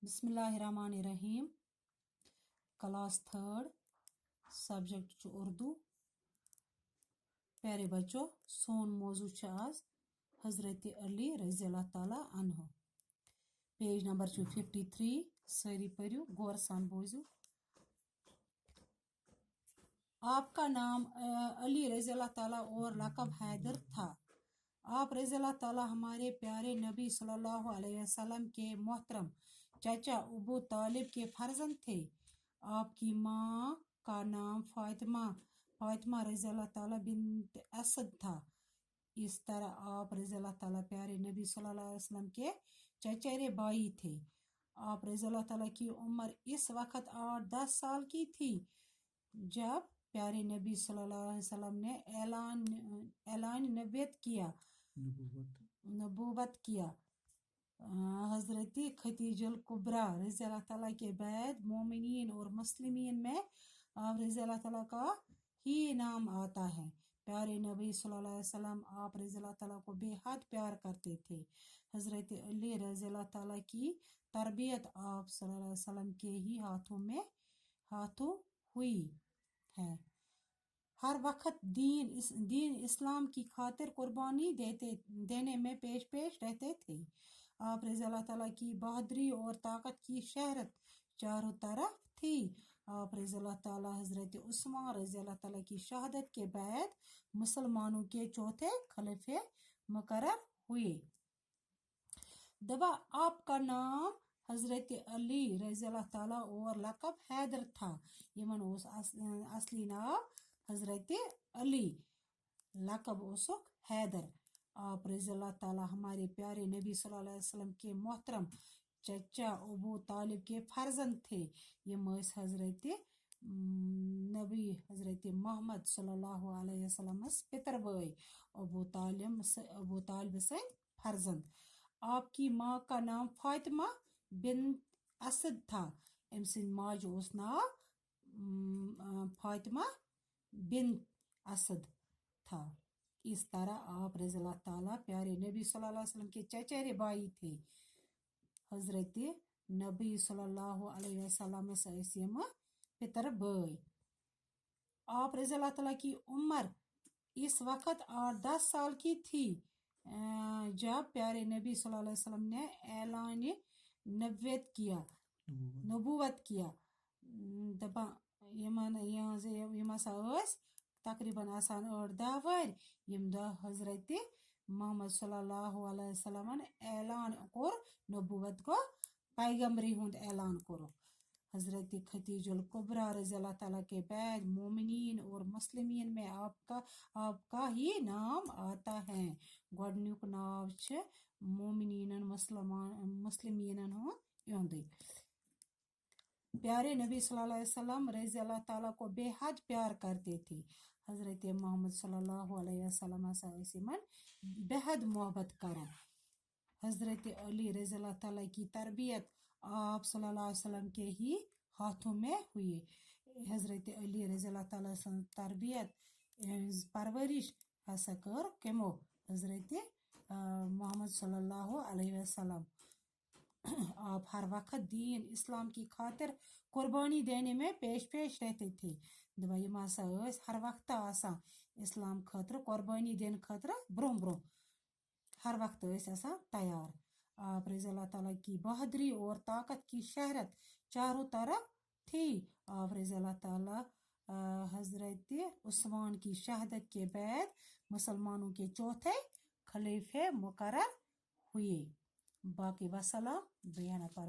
बिस्मिल्लाहिर्रहमानिर्रहीम। Class 3 subject Urdu. प्यारे बच्चों, सोन मौजू आज हजरत अली रज़ी अल्लाह ताला अन्हु। Page number 53। सारी पढ़ो गौर सान बोझो। आपका नाम अली रज़ी अल्लाह ताला और लक़ब हैदर था। आप रज़ी अल्लाह ताला हमारे प्यारे नबी सल्लल्लाहु अलैहि वसल्लम के मोहतरम चाचा अबू तालिब के फर्जंद थे। आपकी माँ का नाम फातिमा रज़ी अल्लाह ताला बिन्त असद था। इस तरह आप रज़ी अल्लाह ताला प्यारे नबी सल्लल्लाहु अलैहि वसल्लम के चचेरे भाई थे। आप रज़ी अल्लाह ताला की उम्र इस वक्त 8-10 साल की थी जब प्यारे नबी सल्लल्लाहु अलैहि वसल्लम ने ऐलान नबूवत किया। हजरत खदीजुल कुबरा रज़ी अल्लाह ताला के बाद मोमिनीन और मुस्लिमीन में आप रज़ी अल्लाह ताला का ही नाम आता है। प्यारे नबी सल्लल्लाहु अलैहि वसल्लम आप रज़ी अल्लाह ताला को बेहद प्यार करते थे। हजरत अली रज़ी अल्लाह ताला की तरबियत आप सल्लल्लाहु अलैहि वसल्लम के ही हाथों हुई है। हर वक्त दीन इस्लाम की खातिर कुर्बानी देने में पेश रहते थे। आप रज़ी अल्लाह ताला की बहादुरी और ताकत की शहरत चारों तरफ थी। आप रज़ी अल्लाह ताला हजरत उस्मान रज़ी अल्लाह ताला की शहादत के बाद मुसलमानों के चौथे खलीफे मुकर्रर हुए। दबा आपका नाम हजरत अली रज़ी अल्लाह ताला और लक़ब हैदर था। यमन उस असली नाम हजरत अली, लक़ब उसक हैदर। आप रज़ी अल्लाह ताला हमारे प्यारे नबी सल्लल्लाहु अलैहि वसल्लम के मोहतरम चचा अबू तालिब के फर्जंद थे। ये हजरत नबी हजरत मोहम्मद सल्लल्लाहु अलैहि वसल्लम पितर भाई अबू तालिब से फर्जंद। आपकी माँ का नाम फातिमा बिन्त असद था। अमसिन माज उस नाम फातिमा बिन्त असद था। इस तरह आप रज़ी अल्लाह ताला प्यारे नबी सल्लल्लाहु अलैहि वसल्लम के चचेरे भाई थे। हजरत नबी सल्लल्लाहु अलैहि वसल्लम से पितर भाई। आप रज़ी अल्लाह ताला की उम्र इस वक्त 8-10 साल की थी जब प्यारे नबी सल्लल्लाहु अलैहि वसल्लम ने ऐलान नबूवत किया। दबा तकरीबन आसान 8-10 वर यम हजरत मोहम्मद सल्लल्लाहु अलैहि वसल्लम ऐलान कोर नबूवत को पैगंबरी हुंद ऐलान करो। हजरत खदीजुल कुबरा रज़ी अल्लाह ताला के बाद मोमिनीन और मुस्लिमीन में आपका ही नाम आता है। गोडनुक नाव छ मोमिनीन मुस्लिमीन होंदे। प्यारे नबी सल्लल्लाहु अलैहि वसल्लम रज़ी अल्लाह ताला को बेहद प्यार करते थे। हजरत मोहम्मद सल्लल्लाहु अलैहि वसल्लम से बेहद मोहब्बत करा। हजरत अली रज़ी अल्लाह ताला की तरबियत आप सल्लल्लाहु अलैहि वसल्लम के ही हाथों में हुई। हजरत अली रज़ी अल्लाह ताला की तरबियत परवरिश हसा कर केमो हजरत मोहम्मद सल्लल्लाहु अलैहि वसल्लम। आप हर वक्त दीन इस्लाम की खातिर कुर्बानी देने में पेश रहते थे। दवाई मासा हर वक्त आसा इस्लाम खातिर कुर्बानी देने खातिर ब्रोह हर वक्त आसा तैयार। आप रज़ी अल्लाह ताला की बहादुरी और ताकत की शहरत चारों तरफ थी। आप रज़ी अल्लाह ताला हजरत उस्मान की शहादत के बाद मुसलमानों के चौथे खलीफे मुकर्रर हुए। बाकी वसलाम बयाना पर